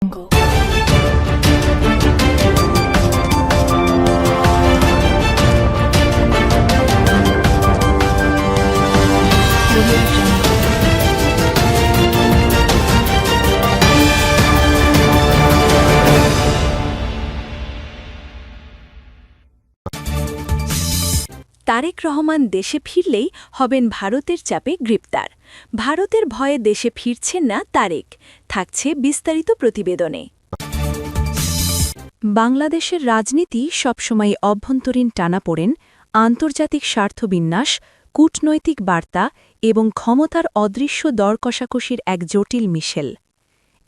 jungle. Audio jungle. Tarique Rahman দেশে ফিরলেই হবেন ভারতের চাপে গ্রেপ্তার। ভারতের ভয়ে দেশে ফিরছেন না তারেক, থাকছে বিস্তারিত প্রতিবেদনে। বাংলাদেশের রাজনীতি সবসময় অভ্যন্তরীণ টানাপোড়েন, আন্তর্জাতিক স্বার্থবিন্যাস, কূটনৈতিক বার্তা এবং ক্ষমতার অদৃশ্য দর কষাকষির এক জটিল মিশেল।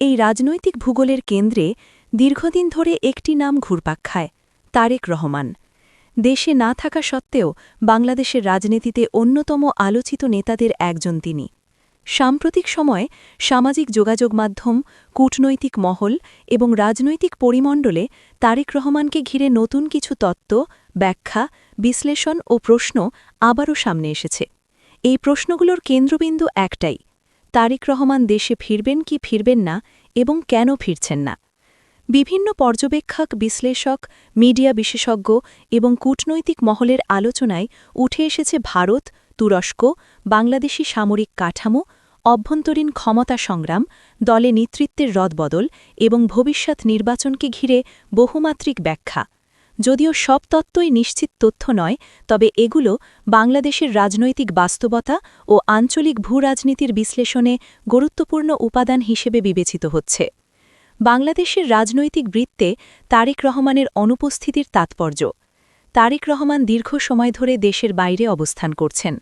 এই রাজনৈতিক ভূগোলের কেন্দ্রে দীর্ঘদিন ধরে একটি নাম ঘুরপাক খায়, তারেক রহমান। দেশে না থাকা সত্ত্বেও বাংলাদেশের রাজনীতিতে অন্যতম আলোচিত নেতাদের একজন তিনি। সাম্প্রতিক সময়ে সামাজিক যোগাযোগ মাধ্যম, কূটনৈতিক মহল এবং রাজনৈতিক পরিমণ্ডলে তারেক রহমানকে ঘিরে নতুন কিছু তত্ত্ব, ব্যাখ্যা, বিশ্লেষণ ও প্রশ্ন আবারও সামনে এসেছে। এই প্রশ্নগুলোর কেন্দ্রবিন্দু একটাই: তারেক রহমান দেশে ফিরবেন কি ফিরবেন না এবং কেন ফিরছেন না। বিভিন্ন পর্যবেক্ষক, বিশ্লেষক, মিডিয়া বিশেষজ্ঞ এবং কূটনৈতিক মহলের আলোচনায় উঠে এসেছে ভারত, তুরস্ক, বাংলাদেশি সামরিক কাঠামো, অভ্যন্তরীণ ক্ষমতা সংগ্রাম, দলে নেতৃত্বের রদবদল এবং ভবিষ্যৎ নির্বাচনকে ঘিরে বহুমাত্রিক ব্যাখ্যা। যদিও সব তত্ত্বই নিশ্চিত তথ্য নয়, তবে এগুলো বাংলাদেশের রাজনৈতিক বাস্তবতা ও আঞ্চলিক ভূরাজনীতির বিশ্লেষণে গুরুত্বপূর্ণ উপাদান হিসেবে বিবেচিত হচ্ছে। বাংলাদেশের রাজনৈতিক বৃত্তে তারেক রহমানের অনুপস্থিতির তাৎপর্য। তারেক রহমান দীর্ঘ সময় ধরে দেশের বাইরে অবস্থান করছেন।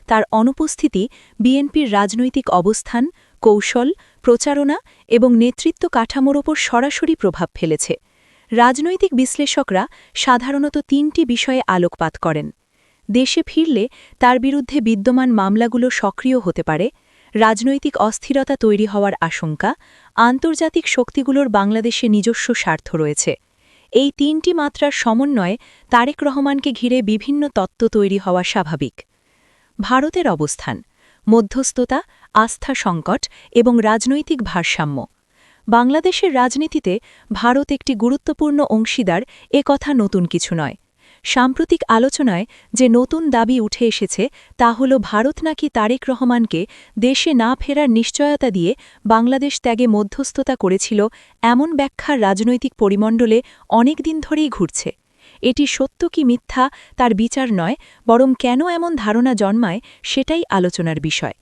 তার অনুপস্থিতি বিএনপির রাজনৈতিক অবস্থান, কৌশল, প্রচারণা এবং নেতৃত্ব কাঠামোর ওপর সরাসরি প্রভাব ফেলেছে। রাজনৈতিক বিশ্লেষকরা সাধারণত তিনটি বিষয়ে আলোকপাত করেন। দেশে ফিরলে তার বিরুদ্ধে বিদ্যমান মামলাগুলো সক্রিয় হতে পারে, রাজনৈতিক অস্থিরতা তৈরি হওয়ার আশঙ্কা, আন্তর্জাতিক শক্তিগুলোর বাংলাদেশে নিজস্ব স্বার্থ রয়েছে। এই তিনটি মাত্রার সমন্বয়ে তারেক রহমানকে ঘিরে বিভিন্ন তত্ত্ব তৈরি হওয়া স্বাভাবিক। ভারতের অবস্থান, মধ্যস্থতা, আস্থা সংকট এবং রাজনৈতিক ভারসাম্য। বাংলাদেশের রাজনীতিতে ভারত একটি গুরুত্বপূর্ণ অংশীদার, এ কথা নতুন কিছু নয়। সাম্প্রতিক আলোচনায় যে নতুন দাবি উঠে এসেছে তা হল ভারত নাকি তারেক রহমানকে দেশে না ফেরার নিশ্চয়তা দিয়ে বাংলাদেশ ত্যাগে মধ্যস্থতা করেছিল, এমন ব্যাখ্যা রাজনৈতিক পরিমণ্ডলে অনেক দিন ধরেই ঘুরছে। এটি সত্য কি মিথ্যা তার বিচার নয়, বরং কেন এমন ধারণা জন্মায় সেটাই আলোচনার বিষয়।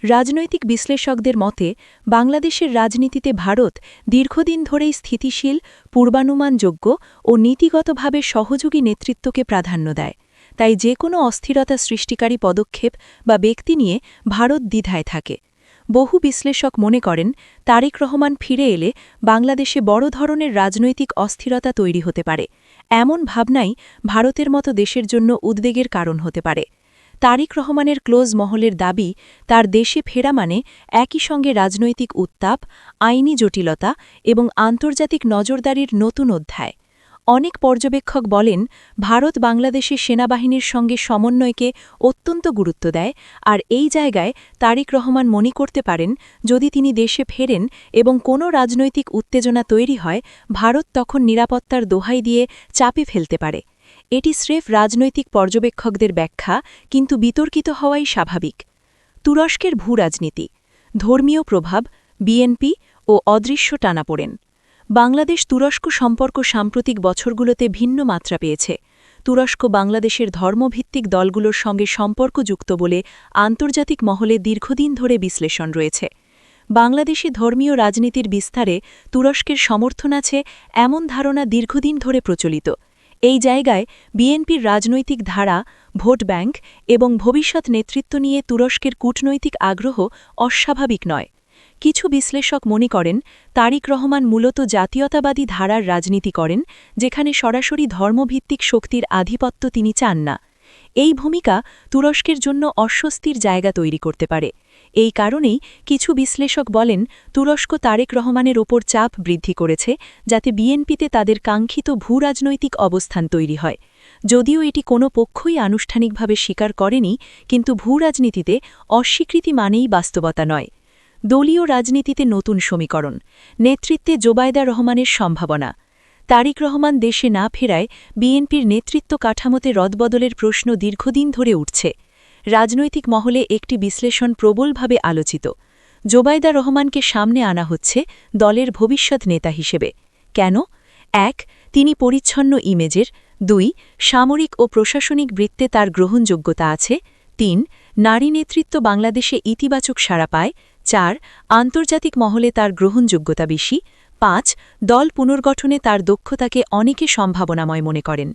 রাজনৈতিক বিশ্লেষকদের মতে বাংলাদেশের রাজনীতিতে ভারত দীর্ঘদিন ধরেই স্থিতিশীল, পূর্বানুমানযোগ্য ও নীতিগতভাবে সহযোগী নেতৃত্বকে প্রাধান্য দেয়। তাই যে কোনো অস্থিরতা সৃষ্টিকারী পদক্ষেপ বা ব্যক্তি নিয়ে ভারত দ্বিধায় থাকে। বহু বিশ্লেষক মনে করেন তারেক রহমান ফিরে এলে বাংলাদেশে বড় ধরনের রাজনৈতিক অস্থিরতা তৈরি হতে পারে। এমন ভাবনাই ভারতের মতো দেশের জন্য উদ্বেগের কারণ হতে পারে। তারেক রহমানের ক্লোজ মহলের দাবি, তার দেশে ফেরা মানে একই সঙ্গে রাজনৈতিক উত্তাপ, আইনি জটিলতা এবং আন্তর্জাতিক নজরদারির নতুন অধ্যায়। অনেক পর্যবেক্ষক বলেন ভারত বাংলাদেশের সেনাবাহিনীর সঙ্গে সমন্বয়কে অত্যন্ত গুরুত্ব দেয়, আর এই জায়গায় তারেক রহমান মনে করতে পারেন যদি তিনি দেশে ফেরেন এবং কোনো রাজনৈতিক উত্তেজনা তৈরি হয়, ভারত তখন নিরাপত্তার দোহাই দিয়ে চাপে ফেলতে পারে। এটি স্রেফ রাজনৈতিক পর্যবেক্ষকদের ব্যাখ্যা, কিন্তু বিতর্কিত হওয়াই স্বাভাবিক। তুরস্কের ভূরাজনীতি, ধর্মীয় প্রভাব, বিএনপি ও অদৃশ্য টানাপোড়েন। বাংলাদেশ তুরস্ক সম্পর্ক সাম্প্রতিক বছরগুলোতে ভিন্ন মাত্রা পেয়েছে। তুরস্ক বাংলাদেশের ধর্মভিত্তিক দলগুলোর সঙ্গে সম্পর্কযুক্ত বলে আন্তর্জাতিক মহলে দীর্ঘদিন ধরে বিশ্লেষণ রয়েছে। বাংলাদেশে ধর্মীয় রাজনীতির বিস্তারে তুরস্কের সমর্থন আছে, এমন ধারণা দীর্ঘদিন ধরে প্রচলিত। এই জায়গায় বিএনপির রাজনৈতিক ধারা, ভোট ব্যাংক এবং ভবিষ্যৎ নেতৃত্ব নিয়ে তুরস্কের কূটনৈতিক আগ্রহ অস্বাভাবিক নয়। কিছু বিশ্লেষক মনে করেন তারেক রহমান মূলত জাতীয়তাবাদী ধারার রাজনীতি করেন, যেখানে সরাসরি ধর্মভিত্তিক শক্তির আধিপত্য তিনি চান না। এই ভূমিকা তুরস্কের জন্য অস্বস্তির জায়গা তৈরি করতে পারে। এই কারণেই কিছু বিশ্লেষক বলেন তুরস্ক তারেক রহমানের ওপর চাপ বৃদ্ধি করেছে, যাতে বিএনপিতে তাদের কাঙ্ক্ষিত ভূরাজনৈতিক অবস্থান তৈরি হয়। যদিও এটি কোনো পক্ষই আনুষ্ঠানিকভাবে স্বীকার করেনি, কিন্তু ভূরাজনীতিতে অস্বীকৃতি মানেই বাস্তবতা নয়। দলীয় রাজনীতিতে নতুন সমীকরণ, নেতৃত্বে জোবায়দা রহমানের সম্ভাবনা। তারেক রহমান দেশে না ফেরায় বিএনপির নেতৃত্ব কাঠামোতে রদবদলের প্রশ্ন দীর্ঘদিন ধরে উঠছে। রাজনৈতিক মহলে একটি বিশ্লেষণ প্রবলভাবে আলোচিত। জোবায়দা রহমানকে সামনে আনা হচ্ছে দলের ভবিষ্যৎ নেতা হিসেবে। কেন? ১. তিনি পরিচ্ছন্ন ইমেজের। ২. সামরিক ও প্রশাসনিক বৃত্তে তার গ্রহণযোগ্যতা আছে। ৩. নারী নেতৃত্ব বাংলাদেশে ইতিবাচক সাড়া পায়। ৪. আন্তর্জাতিক মহলে তার গ্রহণযোগ্যতা বেশি। ৫. দল পুনর্গঠনে তার দক্ষতাকে অনেকে সম্ভাবনাময় মনে করেন।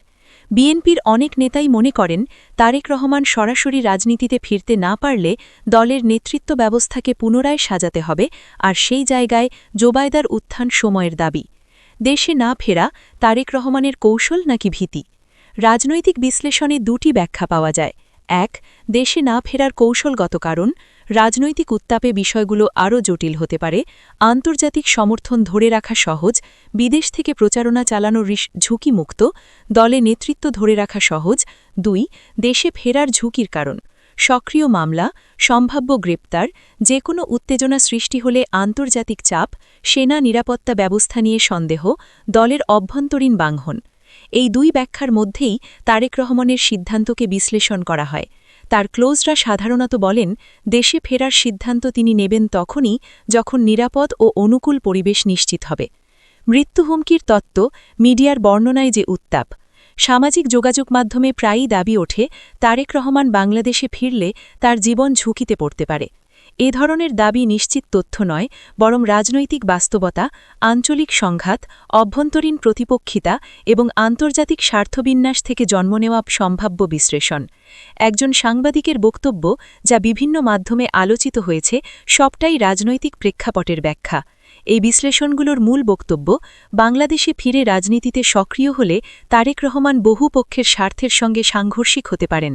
বিএনপির অনেক নেতাই মনে করেন তারেক রহমান সরাসরি রাজনীতিতে ফিরতে না পারলে দলের নেতৃত্ব ব্যবস্থাকে পুনরায় সাজাতে হবে, আর সেই জায়গায় জোবায়দার উত্থান সময়ের দাবি। দেশে না ফেরা তারেক রহমানের কৌশল নাকি ভীতি? রাজনৈতিক বিশ্লেষণে দুটি ব্যাখ্যা পাওয়া যায়। ১. দেশে না ফেরার কৌশলগত কারণ। রাজনৈতিক উত্তাপে বিষয়গুলো আরও জটিল হতে পারে। আন্তর্জাতিক সমর্থন ধরে রাখা সহজ, বিদেশ থেকে প্রচারণা চালানোর ঝুঁকিমুক্ত, দলে নেতৃত্ব ধরে রাখা সহজ। ২. দেশে ফেরার ঝুঁকির কারণ। সক্রিয় মামলা, সম্ভাব্য গ্রেপ্তার, যে কোনো উত্তেজনা সৃষ্টি হলে আন্তর্জাতিক চাপ, সেনা নিরাপত্তা ব্যবস্থা নিয়ে সন্দেহ, দলের অভ্যন্তরীণ বাঙ্ঘন। এই দুই ব্যাখ্যার মধ্যেই তারেক রহমানের সিদ্ধান্তকে বিশ্লেষণ করা হয়। তার ক্লোজরা সাধারণত বলেন, দেশে ফেরার সিদ্ধান্ত তিনি নেবেন তখনই যখন নিরাপদ ও অনুকূল পরিবেশ নিশ্চিত হবে। মৃত্যু হুমকির তত্ত্ব, মিডিয়ার বর্ণনায় যে উত্তাপ। সামাজিক যোগাযোগ মাধ্যমে প্রায়ই দাবি ওঠে তারেক রহমান বাংলাদেশে ফিরলে তার জীবন ঝুঁকিতে পড়তে পারে। এ ধরনের দাবি নিশ্চিত তথ্য নয়, বরং রাজনৈতিক বাস্তবতা, আঞ্চলিক সংঘাত, অভ্যন্তরীণ প্রতিপক্ষিতা এবং আন্তর্জাতিক স্বার্থবিন্যাস থেকে জন্ম নেওয়া সম্ভাব্য বিশ্লেষণ। একজন সাংবাদিকের বক্তব্য, যা বিভিন্ন মাধ্যমে আলোচিত হয়েছে, সবটাই রাজনৈতিক প্রেক্ষাপটের ব্যাখ্যা। এই বিশ্লেষণগুলোর মূল বক্তব্য, বাংলাদেশে ফিরে রাজনীতিতে সক্রিয় হলে তারেক রহমান বহু পক্ষের স্বার্থের সঙ্গে সাংঘর্ষিক হতে পারেন।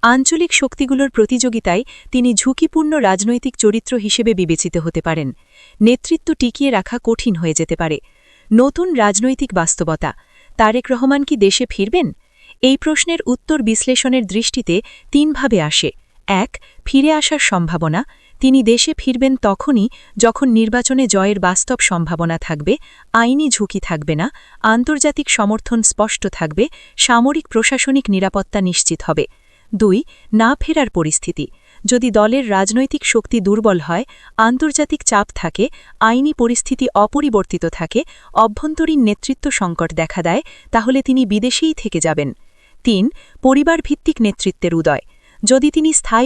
আঞ্চলিক শক্তিগুলোর প্রতিযোগিতায় তিনি ঝুঁকিপূর্ণ রাজনৈতিক চরিত্র হিসেবে বিবেচিত হতে পারেন। নেতৃত্ব টিকিয়ে রাখা কঠিন হয়ে যেতে পারে। নতুন রাজনৈতিক বাস্তবতা, তারেক রহমান কি দেশে ফিরবেন? এই প্রশ্নের উত্তর বিশ্লেষণের দৃষ্টিতে তিনভাবে আসে। ১. ফিরে আসার সম্ভাবনা। তিনি দেশে ফিরবেন তখনই যখন নির্বাচনে জয়ের বাস্তব সম্ভাবনা থাকবে, আইনি ঝুঁকি থাকবে না, আন্তর্জাতিক সমর্থন স্পষ্ট থাকবে, সামরিক প্রশাসনিক নিরাপত্তা নিশ্চিত হবে। ২. না ফেরার পরিস্থিতি। যদি দলের রাজনৈতিক শক্তি দুর্বল হয়, আন্তর্জাতিক চাপ থাকে, আইনি পরিস্থিতি অপরিবর্তিত থাকে, অভ্যন্তরীণ নেতৃত্ব সংকট দেখা দেয়, তাহলে তিনি বিদেশেই থেকে যাবেন। ৩. পরিবারভিত্তিক নেতৃত্বের উদয়। যদি তিনি স্থায়ী